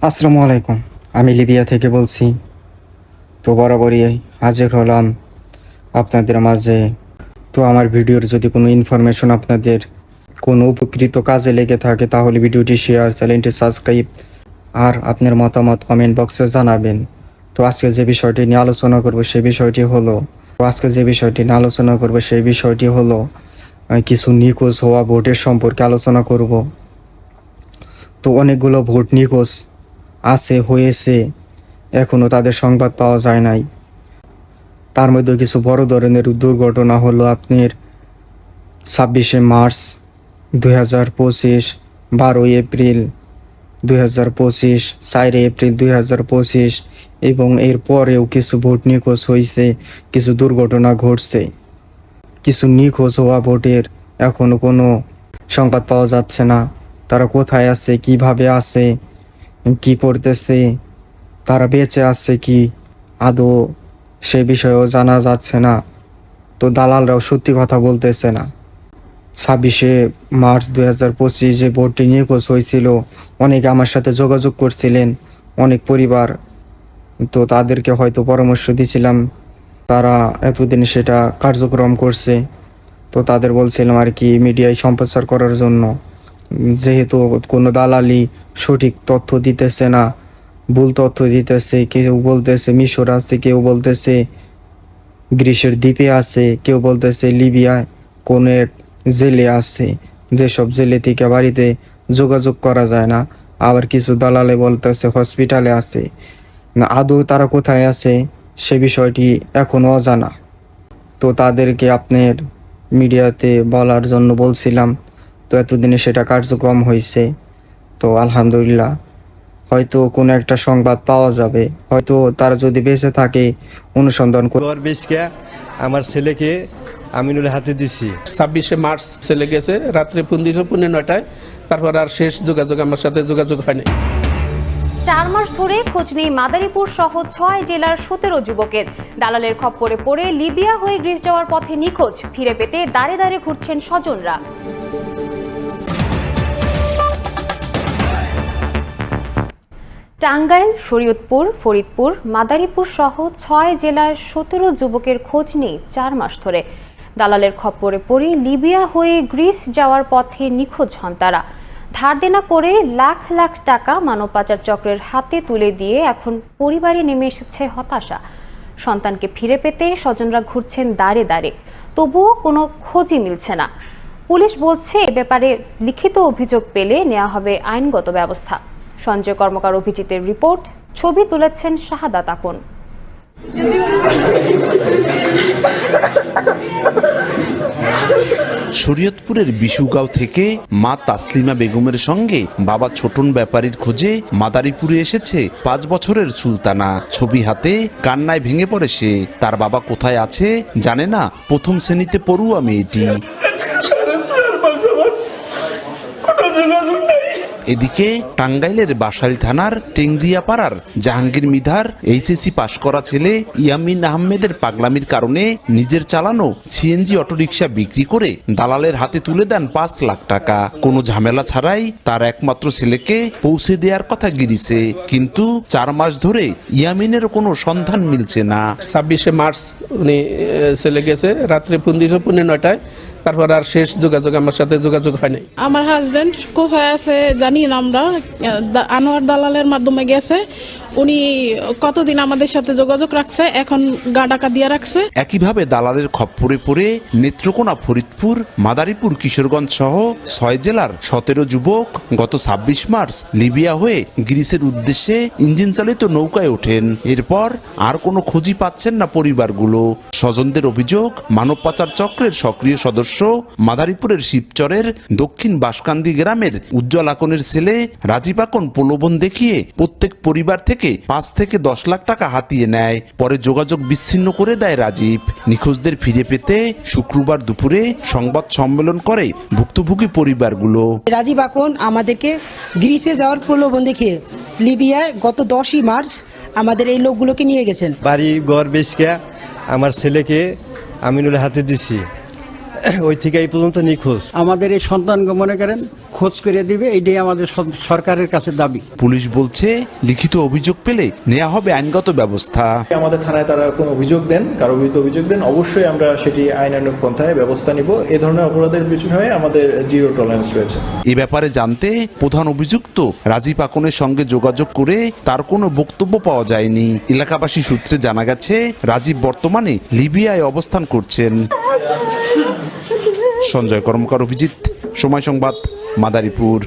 আসসালামু আলাইকুম। আমি লিবিয়া থেকে বলছি। তো বরাবরই হাজির হলাম আপনাদের মাঝে। তো আমার ভিডিওর যদি কোনো ইনফরমেশন আপনাদের কোনো উপকৃত কাজে লেগে থাকে তাহলে ভিডিওটি শেয়ার, চ্যানেলটি সাবস্ক্রাইব আর আপনার মতামত কমেন্ট বক্সে জানাবেন। তো আজকে যে বিষয়টি নিয়ে আলোচনা করব সেই বিষয়টি হলো কিছু নিখোঁজ হওয়া ভোটের সম্পর্কে আলোচনা করব। তো অনেকগুলো ভোট নিখোঁজ হয়েছে, এখনও তাদের সংবাদ পাওয়া যায় নাই। তার মধ্যে কিছু বড় ধরনের দুর্ঘটনা হলো আপনার 26শে মার্চ 2025, 12 এপ্রিল 2025, 4 এপ্রিল 2025 এবং এর পরেও কিছু ভোট নিখোঁজ হয়েছে, কিছু দুর্ঘটনা ঘটছে। কিছু নিখোঁজ হওয়া ভোটের এখনও কোনো সংবাদ পাওয়া যাচ্ছে না। তারা কোথায় আছে, কিভাবে আছে, কি করতেছে, তারা বেঁচে আছে কি আদৌ সে বিষয়েও জানা যাচ্ছে না। তো দালালরাও সত্যি কথা বলতেছে না। 26শে মার্চ 2025 যে ভোটটি নিখোঁজ হয়েছিল, অনেকে আমার সাথে যোগাযোগ করছিলেন, অনেক পরিবার। তো তাদেরকে হয়তো পরামর্শ দিয়েছিলাম, তারা এতদিন সেটা কার্যক্রম করছে। তো তাদের বলছিলাম আর কি মিডিয়ায় সম্প্রচার করার জন্য, যেহেতু কোনো দালালি সঠিক তথ্য দিতেছে না, ভুল তথ্য দিতেছে। কেউ বলতেছে মিশর আছে, কেউ বলতেছে গ্রিসের দ্বীপে আছে, কেউ বলতেছে লিবিয়ায় কোনো এক জেলে আছে, যেসব জেলে থেকে বাড়িতে যোগাযোগ করা যায় না। আবার কিছু দালালে বলতেছে হসপিটালে আছে। না, আদৌ তারা কোথায় আছে সে বিষয়টি এখনও অজানা। তো তাদেরকে আপনার মিডিয়াতে বলার জন্য বলছিলাম। তো এতদিনে সেটা কার্যক্রম হয়েছে। তো আলহামদুলিল্লাহ, হয়তো কোনো একটা সংবাদ পাওয়া যাবে। হয়তো তারা যদি বেঁচে থাকে অনুসন্ধান করে আমার ছেলেকে আমিনুল হাতে দিছি। 26শে মার্চ ছেলে গেছে রাত্রে 9:30 তারপর আর শেষ যোগাযোগ আমার সাথে যোগাযোগ হয়নি। 4 মাস ধরে খোঁজ নেই মাদারীপুর সহ 6 জেলার 17 যুবকের। দালালের খপ্পরে পড়ে লিবিয়া হয়ে গ্রিস যাওয়ার পথে নিখোঁজ, ফিরে পেতে দাঁড়ে দাঁড়ে ঘুরছেন স্বজনরা। টাঙ্গাইল, শরীয়তপুর, ফরিদপুর, মাদারীপুর সহ 6 জেলার 17 যুবকের খোঁজ নেই 4 মাস ধরে। দালালের খপ্পরে পড়ে লিবিয়া হয়ে গ্রিস যাওয়ার পথে নিখোঁজ হন তারা। ধার দেনা করে লাখ লাখ টাকা মানব পাচার চক্রের হাতে তুলে দিয়ে এখন পরিবারে নেমে এসেছে হতাশা। সন্তানকে ফিরে পেতে স্বজনরা ঘুরছেন দাঁড়ে দাঁড়ে, তবুও কোনো খোঁজই মিলছে না। পুলিশ বলছে এ ব্যাপারে লিখিত অভিযোগ পেলে নেওয়া হবে আইনগত ব্যবস্থা। সঞ্জয় কর্মকার অভিজিতের রিপোর্ট, ছবি তুলেছেন শাহাদাত আকন। শরীয়তপুরের বিশুগাঁও থেকে মা তাসলিমা বেগমের সঙ্গে বাবা ছোটন ব্যাপারীর খোঁজে মাদারীপুরে এসেছে 5 বছরের সুলতানা। ছবি হাতে কান্নায় ভেঙে পড়ে সে। তার বাবা কোথায় আছে জানে না প্রথম শ্রেণীতে পড়ুয়া মেয়েটি। এদিকে টাঙ্গাইলের বাসাইল থানার টেংরিয়াপাড়ার জাহাঙ্গীর মিধার এইচএসসি পাশ করা ছেলে ইয়ামিন আহমেদের পাগলামির কারণে নিজের চালানো সিএনজি অটোরিকশা বিক্রি করে দালালের হাতে তুলে দেন 5 লাখ টাকা। কোনো ঝামেলা ছাড়াই তার একমাত্র ছেলেকে পৌঁছে দেওয়ার কথা গিরিছে, কিন্তু 4 মাস ধরে ইয়ামিনের কোনো সন্ধান মিলছে না। 26শে মার্চ উনি ছেলে গেছে রাত্রে 9:30 তারপর আর শেষ যোগাযোগ আমার সাথে যোগাযোগ হয়নি। আমার হাজবেন্ড কোথায় আছে জানি না, আমরা আনোয়ার দালালের মাধ্যমে গেছে। উনি কতদিন আমাদের সাথে যোগাযোগ রাখছে, এখন গা ডাকা দিয়ে রাখছে। একইভাবে দালালের খপ্পরে পড়ে নেত্রকোনা, ফরিদপুর, মাদারীপুর, কিশোরগঞ্জ সহ 6 জেলার 17 যুবক গত 26 মার্চ লিবিয়া হয়ে গ্রিসের উদ্দেশ্যে ইঞ্জিন চালিত নৌকায় ওঠেন। এরপর আর কোনো খোঁজই পাচ্ছেন না পরিবারগুলো। স্বজনদের অভিযোগ, মানব পাচার চক্রের সক্রিয় সদস্য মাদারীপুরের শিবচরের দক্ষিণ বাঁশকান্দি গ্রামের উজ্জ্বল আকনের ছেলে রাজীব আকন প্রলোভন দেখিয়ে প্রত্যেক পরিবার থেকে 5 থেকে 10 লাখ টাকা হাতিয়ে নেয়। পরে যোগাযোগ বিচ্ছিন্ন করে দেয় রাজীব। নিখোঁজদের ফিরে পেতে শুক্রবার দুপুরে সংবাদ সম্মেলন করে ভুক্তভোগী পরিবারগুলো। রাজীব আকন আমাদেরকে গ্রিসে যাওয়ার প্রলোভন দেখিয়ে লিবিয়ায় গত 10ই মার্চ আমাদের এই লোকগুলোকে নিয়ে গেছেন। বাড়ি ঘর বেচকে আমার ছেলেকে আমিনুল হাতে দিছি। ওই থেকে এই পর্যন্ত নিখোঁজ। আমাদের এই সন্তানকে মনে করেন খোঁজ করে দিবে, এইটাই আমাদের সরকারের কাছে দাবি। পুলিশ বলছে লিখিত অভিযোগ পেলে নেওয়া হবে আইনগত ব্যবস্থা। আমাদের থানায় তারা কোনো অভিযোগ দেন, কারো বিরুদ্ধে অভিযোগ দেন, অবশ্যই আমরা সেটি আইনানুগ পন্থায় ব্যবস্থা নিব। এ ধরনের অপরাধের বিষয়ে আমাদের জিরো টলারেন্স রয়েছে। এ ব্যাপারে জানতে প্রধান অভিযুক্ত রাজীব আকনের সঙ্গে যোগাযোগ করে তার কোনো বক্তব্য পাওয়া যায়নি। এলাকাবাসী সূত্রে জানা গেছে রাজীব বর্তমানে লিবিয়ায় অবস্থান করছেন। সঞ্জয় কর্মকার, অভিজিৎ, সময় সংবাদ, মাদারীপুর।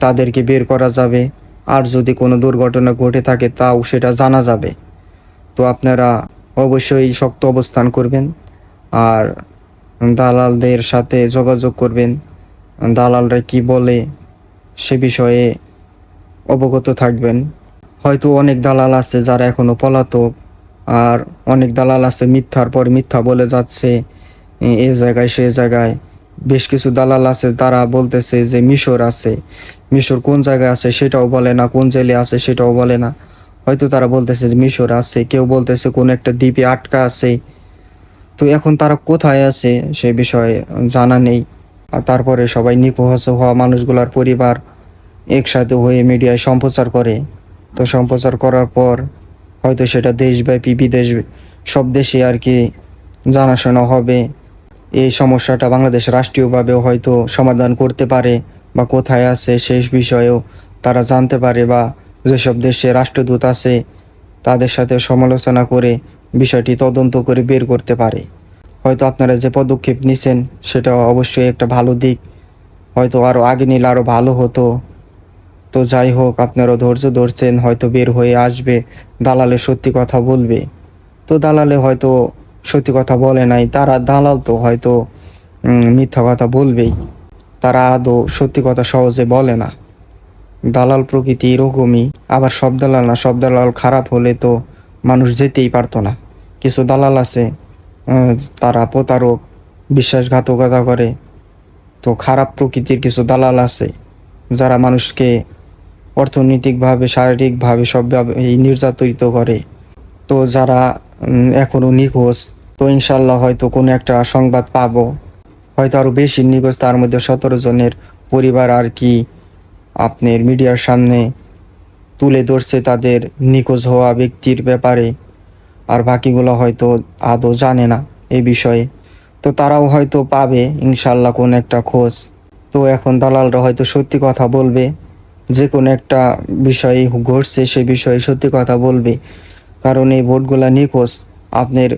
তাদেরকে বের করা যাবে, আর যদি কোনো দুর্ঘটনা ঘটে থাকে তাও সেটা জানা যাবে। তো আপনারা অবশ্যই শক্ত অবস্থান করবেন আর দালালদের সাথে যোগাযোগ করবেন। দালালরা কি বলে সে বিষয়ে অবগত থাকবেন। হয়তো অনেক দালাল আছে যারা এখনো পলাতক, আর অনেক দালাল আছে মিথ্যার পর মিথ্যা বলে যাচ্ছে এ জায়গায় সে জায়গায়। বেশ কিছু দালাল আছে তারা বলতেছে যে মিশর আছে, মিশর কোন জায়গায় আছে সেটাও বলে না, কোন জেলে আছে সেটাও বলে না। হয়তো তারা বলতেছে যে মিশর আছে, কেউ বলতেছে কোন একটা দ্বীপে আটকা আছে। তো এখন তারা কোথায় আছে সে বিষয়ে জানা নেই। আর তারপরে সবাই নিখোঁজ হওয়া মানুষগুলার পরিবার একসাথে হয়ে মিডিয়ায় সম্প্রচার করে। তো সম্প্রচার করার পর হয়তো সেটা দেশব্যাপী বিদেশ সব দেশে আর কি জানাশোনা হবে। এই সমস্যাটা বাংলাদেশ রাষ্ট্রীয়ভাবেও হয়তো সমাধান করতে পারে, বা কোথায় আছে সেই বিষয়েও তারা জানতে পারে, বা যেসব দেশে রাষ্ট্রদূত আছে তাদের সাথে সমালোচনা করে বিষয়টি তদন্ত করে বের করতে পারে। হয়তো আপনারা যে পদক্ষেপ নিছেন সেটা অবশ্যই একটা ভালো দিক, হয়তো আরও আগে নিলে আরও ভালো হতো। তো যাই হোক, আপনারা ধৈর্য ধরছেন, হয়তো বের হয়ে আসবে, দালালে সত্যি কথা বলবে। তো দালালে হয়তো সত্যি কথা বলে নাই, তারা দালাল তো হয়তো মিথ্যা কথা বলবেই, তারা আদৌ সত্যি কথা সহজে বলে না। দালাল প্রকৃতি এরকমই। আবার সব দালাল না, সব দালাল খারাপ হলে তো মানুষ যেতেই পারতো না। কিছু দালাল আছে তারা প্রতারক, বিশ্বাসঘাতকতা করে। তো খারাপ প্রকৃতির কিছু দালাল আছে যারা মানুষকে অর্থনৈতিকভাবে, শারীরিকভাবে সবভাবে নির্যাতিত করে। তো যারা এখনও নিখোঁজ, তো ইনশাল্লাহ হয়তো কোনো একটা সংবাদ পাবো, হয়তো আরও বেশি নিখোঁজ। তার মধ্যে 17 জনের পরিবার আর কি আপনার মিডিয়ার সামনে তুলে ধরছে তাদের নিখোঁজ হওয়া ব্যক্তির ব্যাপারে, আর বাকিগুলো হয়তো আদৌ জানে না এই বিষয়ে। তো তারাও হয়তো পাবে ইনশাল্লাহ কোন একটা খোঁজ। তো এখন দালালরা হয়তো সত্যি কথা বলবে, যে কোনো একটা বিষয়ে ঘটছে সে বিষয়ে সত্যি কথা বলবে। কারণ এই ভোটগুলা নিখোঁজ আপনার,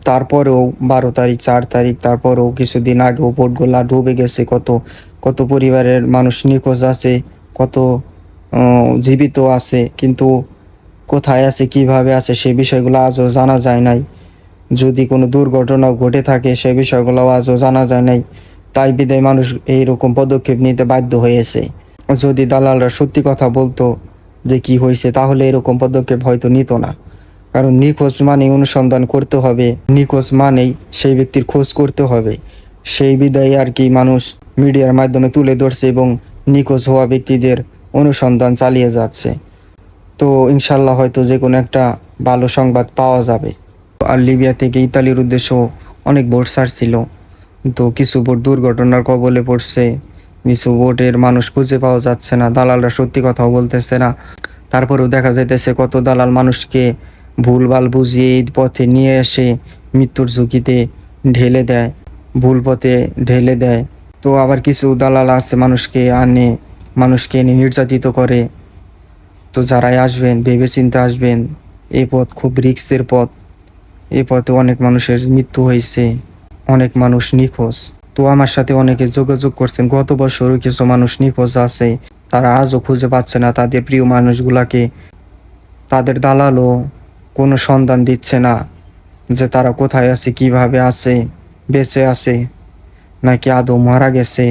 তারপরেও 12 তারিখ 4 তারিখ তারপরেও কিছুদিন আগেও ভোটগুলা ডুবে গেছে। কত কত পরিবারের মানুষ নিখোঁজ আছে, কত জীবিত আছে, কিন্তু কোথায় আছে কিভাবে আছে সে বিষয়গুলো আজও জানা যায় নাই। যদি কোনো দুর্ঘটনা ঘটে থাকে সে বিষয়গুলো আজও জানা যায় নাই। তাই বিদায় মানুষ এইরকম পদক্ষেপ নিতে বাধ্য হয়েছে। যদি দালালরা সত্যি কথা বলতো যে কি হয়েছে, তাহলে এরকম পদক্ষেপ হয়তো নিত না। কারণ নিখোঁজ মানেই অনুসন্ধান করতে হবে, নিখোঁজ মানেই সেই ব্যক্তির খোঁজ করতে হবে। সেই বিদায় আর কি মানুষ মিডিয়ার মাধ্যমে তুলে ধরছে এবং নিখোঁজ হওয়া ব্যক্তিদের অনুসন্ধান চালিয়ে যাচ্ছে। তো ইনশাল্লাহ হয়তো যে কোনো একটা ভালো সংবাদ পাওয়া যাবে। আর লিবিয়া থেকে ইতালির উদ্দেশ্যেও অনেক বোট ছাড়ছিল, তো কিছু বোট দুর্ঘটনার কবলে পড়ছে, কিছু বোটের মানুষ খুঁজে পাওয়া যাচ্ছে না, দালালরা সত্যি কথাও বলতেছে না। তারপরেও দেখা যাইতেছে কত দালাল মানুষকে ভুলভাল বুঝিয়ে এই পথে নিয়ে এসে মৃত্যুর ঝুঁকিতে ঢেলে দেয়, ভুল পথে ঢেলে দেয়। তো আবার কিছু দালাল আছে মানুষকে এনে নির্যাতিত করে। তো যারাই আসবেন ভেবে চিন্তে আসবেন, এই পথ খুব রিস্কের পথ, এই পথে অনেক মানুষের মৃত্যু হয়েছে, অনেক মানুষ নিখোঁজ। তো আমার সাথে অনেকে যোগাযোগ করছেন, গত বছরও কিছু মানুষ নিখোঁজ আছে, তারা আজও খুঁজে পাচ্ছে না তাদের প্রিয় মানুষগুলাকে। তাদের দালালও কোনো সন্ধান দিচ্ছে না যে তারা কোথায় আছে, কিভাবে আছে, বেঁচে আছে নাকি আদৌ মারা গেছে।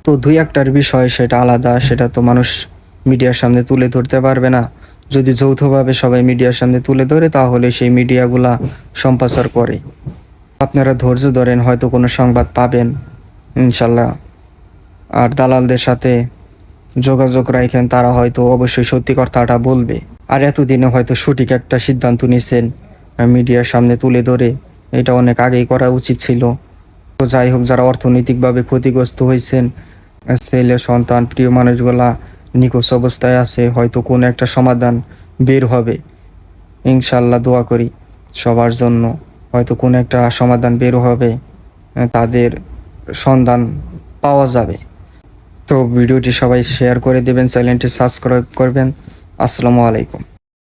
তো দুই একটার বিষয় সেটা আলাদা, সেটা তো মানুষ মিডিয়ার সামনে তুলে ধরতে পারবে না। যদি যৌথভাবে সবাই মিডিয়ার সামনে তুলে ধরে তাহলে সেই মিডিয়াগুলা সম্প্রচার করে। আপনারা ধৈর্য ধরেন, হয়তো কোনো সংবাদ পাবেন ইনশাল্লাহ। আর দালালদের সাথে যোগাযোগ রাখেন, তারা হয়তো অবশ্যই সত্যি কথাটা বলবে। আর এতদিনে হয়তো সঠিক একটা সিদ্ধান্ত নিয়েছেন মিডিয়ার সামনে তুলে ধরে, এটা অনেক আগেই করা উচিত ছিল। তো যাই হোক, যারা অর্থনৈতিকভাবে ক্ষতিগ্রস্ত হয়েছেন, ছেলে সন্তান প্রিয় মানুষগুলা নিখোঁজ অবস্থায় আছে, হয়তো কোনো একটা সমাধান বের হবে। ইনশাল্লাহ দোয়া করি সবার জন্য, হয়তো কোনো একটা সমাধান বের হবে, তাদের সন্ধান পাওয়া যাবে। তো ভিডিওটি সবাই শেয়ার করে দেবেন, চ্যানেলটি সাবস্ক্রাইব করবেন। আসসালামু আলাইকুম।